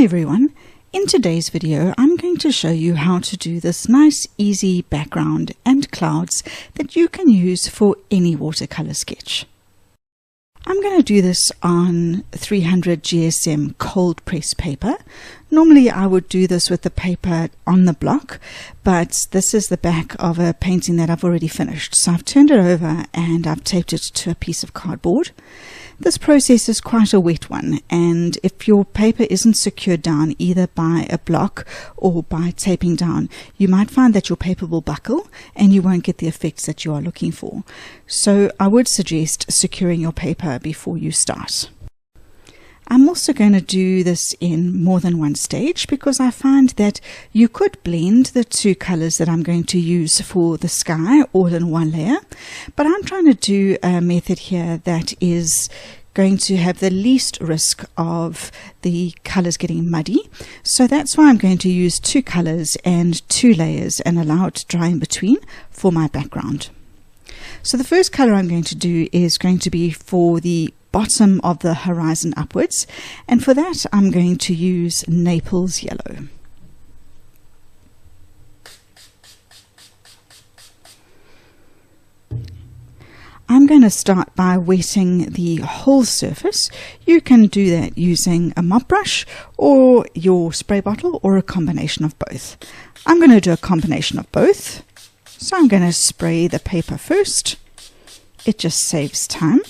everyone, in today's video I'm going to show you how to do this nice easy background and clouds that you can use for any watercolor sketch. I'm going to do this on 300 GSM cold press paper. Normally I would do this with the paper on the block, but this is the back of a painting that I've already finished. So I've turned it over and I've taped it to a piece of cardboard. This process is quite a wet one, and if your paper isn't secured down either by a block or by taping down, you might find that your paper will buckle and you won't get the effects that you are looking for. So I would suggest securing your paper before you start. I'm also going to do this in more than one stage because I find that you could blend the two colors that I'm going to use for the sky all in one layer, but I'm trying to do a method here that is going to have the least risk of the colors getting muddy. So that's why I'm going to use two colors and two layers and allow it to dry in between for my background. So the first color I'm going to do is going to be for the bottom of the horizon upwards, and for that I'm going to use Naples yellow. I'm going to start by wetting the whole surface. You can do that using a mop brush or your spray bottle or a combination of both. I'm going to do a combination of both. So I'm going to spray the paper first. It just saves time.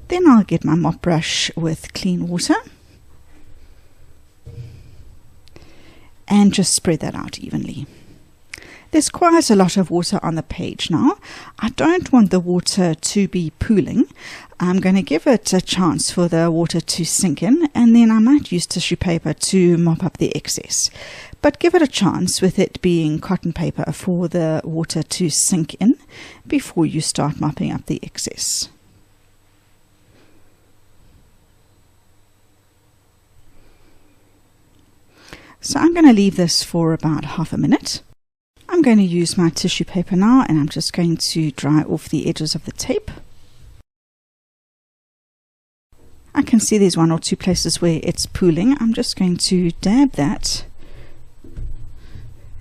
Then I'll get my mop brush with clean water and just spread that out evenly. There's quite a lot of water on the page now. I don't want the water to be pooling. I'm going to give it a chance for the water to sink in, and then I might use tissue paper to mop up the excess. But give it a chance with it being cotton paper for the water to sink in before you start mopping up the excess. So I'm going to leave this for about half a minute. I'm going to use my tissue paper now, and I'm just going to dry off the edges of the tape. I can see there's one or two places where it's pooling. I'm just going to dab that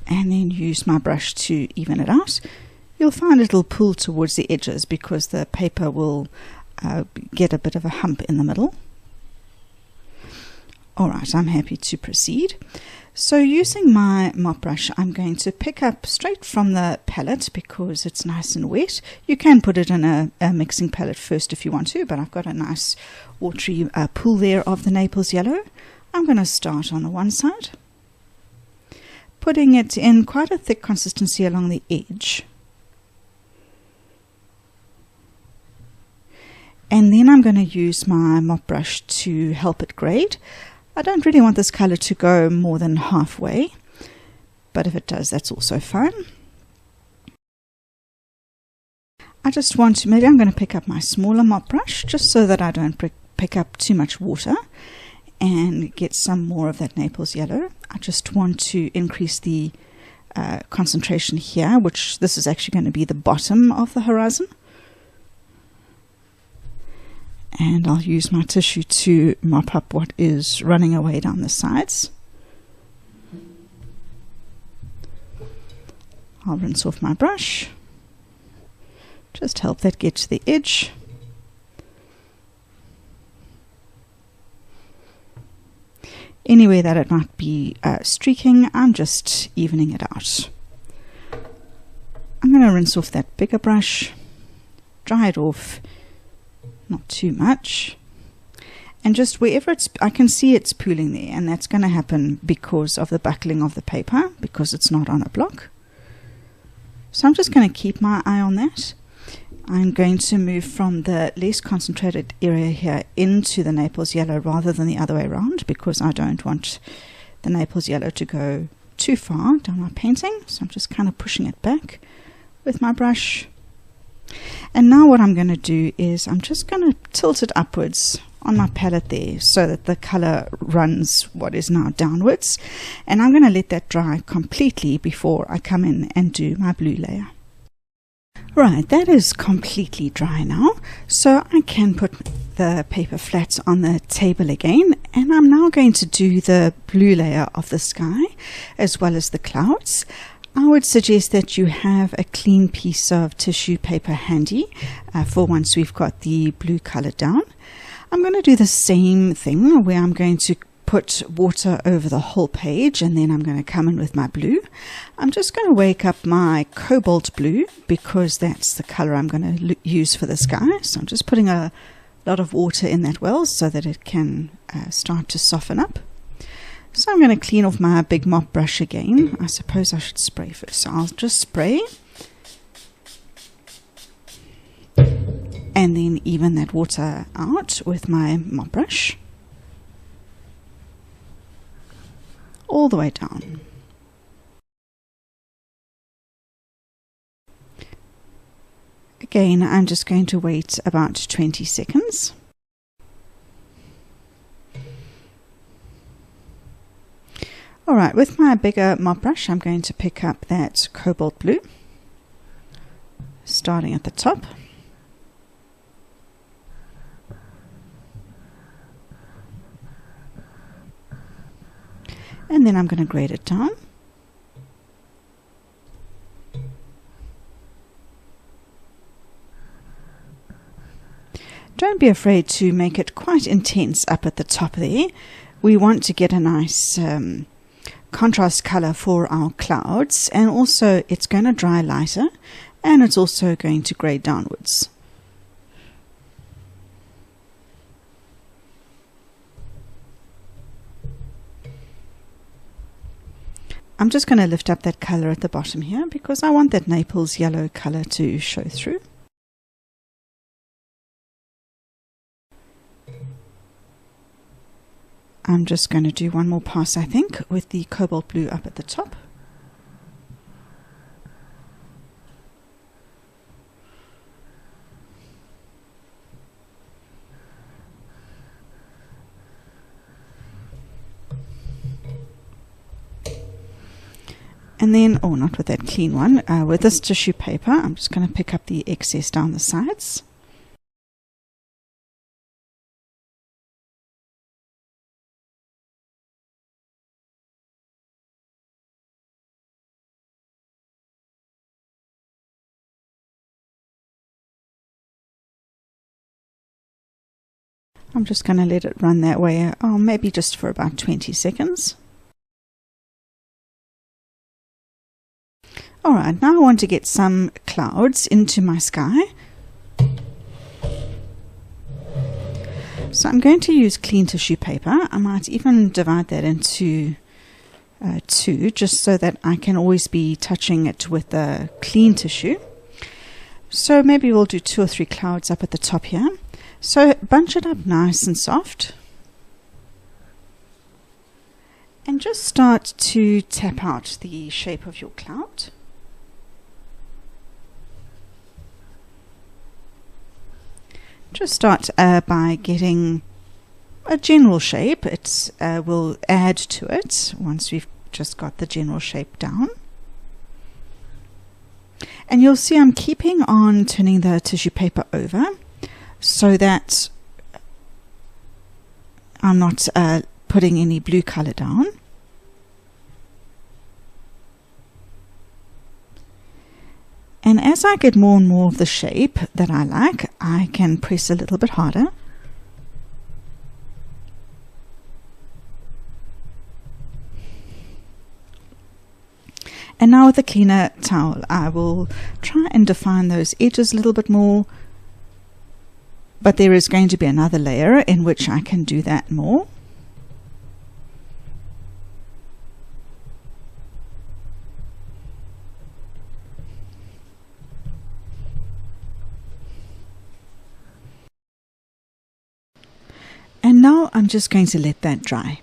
and then use my brush to even it out. You'll find it'll pool towards the edges because the paper will get a bit of a hump in the middle. Alright, I'm happy to proceed. So using my mop brush, I'm going to pick up straight from the palette because it's nice and wet. You can put it in a mixing palette first if you want to, but I've got a nice watery pool there of the Naples yellow. I'm going to start on the one side, putting it in quite a thick consistency along the edge. And then I'm going to use my mop brush to help it grade. I don't really want this color to go more than halfway, but if it does, that's also fine. I just want to, maybe I'm going to pick up my smaller mop brush just so that I don't pick up too much water and get some more of that Naples yellow. I just want to increase the concentration here, which this is actually going to be the bottom of the horizon. And I'll use my tissue to mop up what is running away down the sides. I'll rinse off my brush. Just help that get to the edge. Anywhere that it might be streaking, I'm just evening it out. I'm going to rinse off that bigger brush, dry it off. Not too much, and just wherever it's, I can see it's pooling there, and that's going to happen because of the buckling of the paper, because it's not on a block. So I'm just going to keep my eye on that. I'm going to move from the less concentrated area here into the Naples yellow rather than the other way around, because I don't want the Naples yellow to go too far down my painting. So I'm just kind of pushing it back with my brush. And now what I'm going to do is I'm just going to tilt it upwards on my palette there so that the color runs what is now downwards, and I'm going to let that dry completely before I come in and do my blue layer. Right, that is completely dry now, so I can put the paper flat on the table again, and I'm now going to do the blue layer of the sky as well as the clouds. I would suggest that you have a clean piece of tissue paper handy for once we've got the blue color down. I'm going to do the same thing where I'm going to put water over the whole page, and then I'm going to come in with my blue. I'm just going to wake up my cobalt blue because that's the color I'm going to use for the sky. So I'm just putting a lot of water in that well so that it can start to soften up. So I'm going to clean off my big mop brush again. I suppose I should spray first. So I'll just spray and then even that water out with my mop brush all the way down. Again, I'm just going to wait about 20 seconds. Alright, with my bigger mop brush, I'm going to pick up that cobalt blue, starting at the top. And then I'm going to grade it down. Don't be afraid to make it quite intense up at the top there. We want to get a nice contrast color for our clouds, and also it's going to dry lighter and it's also going to grade downwards. I'm just going to lift up that color at the bottom here because I want that Naples yellow color to show through. I'm just going to do one more pass, I think, with the cobalt blue up at the top. And then, oh, not with that clean one, with this tissue paper, I'm just going to pick up the excess down the sides. I'm just going to let it run that way, oh, maybe just for about 20 seconds. Alright, now I want to get some clouds into my sky. So I'm going to use clean tissue paper. I might even divide that into two, just so that I can always be touching it with the clean tissue. So maybe we'll do 2 or 3 clouds up at the top here. So bunch it up nice and soft. And just start to tap out the shape of your cloud. Just start by getting a general shape. It will add to it once we've just got the general shape down. And you'll see I'm keeping on turning the tissue paper over so that I'm not putting any blue color down. And as I get more and more of the shape that I like, I can press a little bit harder. And now with a cleaner towel, I will try and define those edges a little bit more. But there is going to be another layer in which I can do that more. And now I'm just going to let that dry.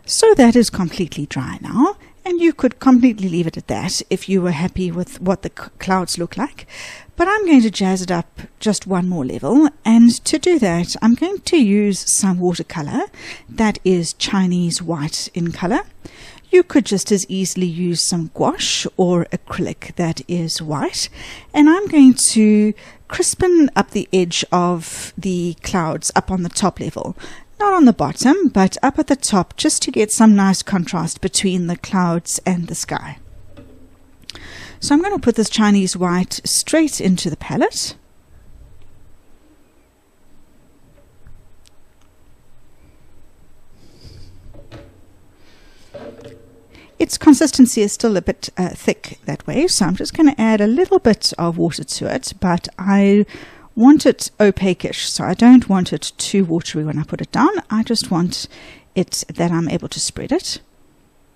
So that is completely dry now, and you could completely leave it at that if you were happy with what the clouds look like. But I'm going to jazz it up just one more level, and to do that I'm going to use some watercolor that is Chinese white in color. You could just as easily use some gouache or acrylic that is white, and I'm going to crispen up the edge of the clouds up on the top level. Not on the bottom, but up at the top, just to get some nice contrast between the clouds and the sky. So I'm going to put this Chinese white straight into the palette. Its consistency is still a bit thick that way, so I'm just going to add a little bit of water to it, but I want it opaque-ish, so I don't want it too watery when I put it down. I just want it that I'm able to spread it.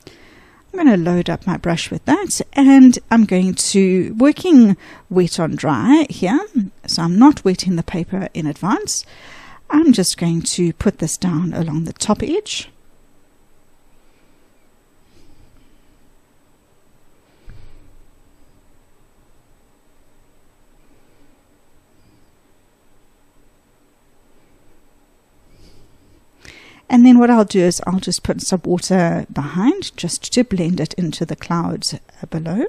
I'm going to load up my brush with that, and I'm going to, working wet on dry here, so I'm not wetting the paper in advance. I'm just going to put this down along the top edge. And then what I'll do is I'll just put some water behind just to blend it into the clouds below.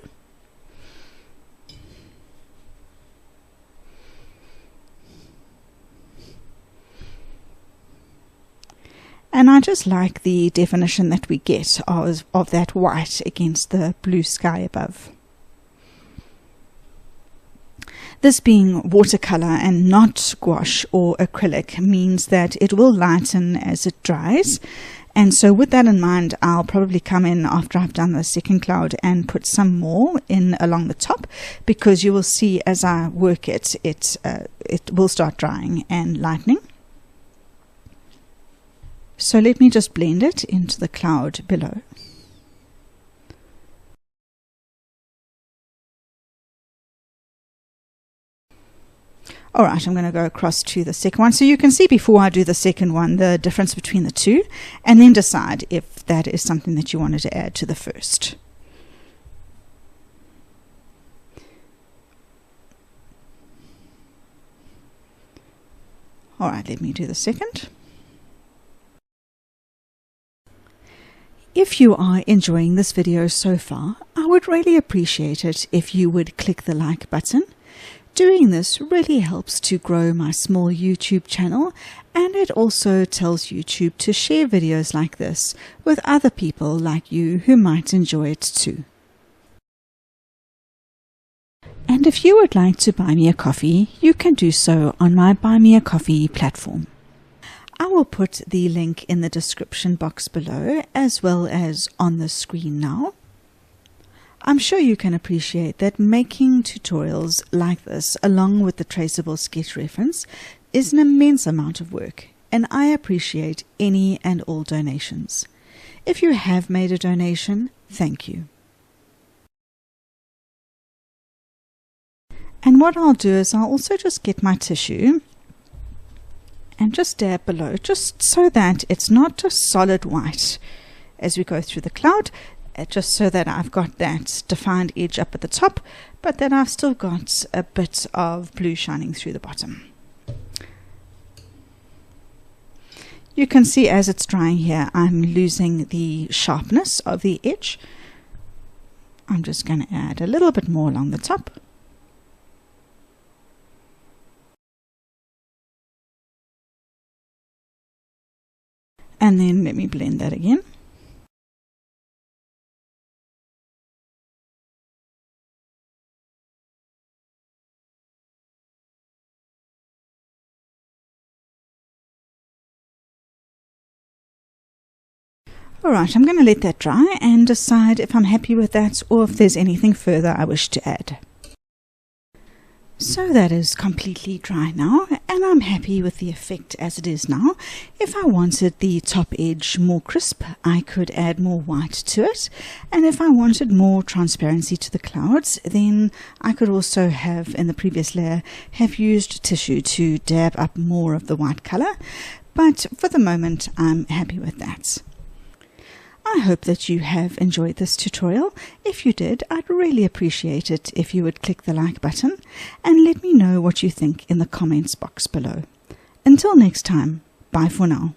And I just like the definition that we get of that white against the blue sky above. This being watercolor and not gouache or acrylic means that it will lighten as it dries. And so with that in mind, I'll probably come in after I've done the second cloud and put some more in along the top, because you will see as I work it, it will start drying and lightening. So let me just blend it into the cloud below. Alright, I'm going to go across to the second one, so you can see before I do the second one the difference between the two, and then decide if that is something that you wanted to add to the first. Alright, let me do the second. If you are enjoying this video so far, I would really appreciate it if you would click the like button. Doing this really helps to grow my small YouTube channel, and it also tells YouTube to share videos like this with other people like you who might enjoy it too. And if you would like to buy me a coffee, you can do so on my Buy Me a Coffee platform. I will put the link in the description box below, as well as on the screen now. I'm sure you can appreciate that making tutorials like this, along with the traceable sketch reference, is an immense amount of work, and I appreciate any and all donations. If you have made a donation, thank you. And what I'll do is I'll also just get my tissue and just dab below, just so that it's not just solid white as we go through the cloud, just so that I've got that defined edge up at the top, but that I've still got a bit of blue shining through the bottom. You can see as it's drying here, I'm losing the sharpness of the edge. I'm just going to add a little bit more along the top. And then let me blend that again. Alright, I'm going to let that dry and decide if I'm happy with that or if there's anything further I wish to add. So that is completely dry now, and I'm happy with the effect as it is now. If I wanted the top edge more crisp, I could add more white to it, and if I wanted more transparency to the clouds, then I could also have, in the previous layer, have used tissue to dab up more of the white color, but for the moment I'm happy with that. I hope that you have enjoyed this tutorial. If you did, I'd really appreciate it if you would click the like button and let me know what you think in the comments box below. Until next time, bye for now.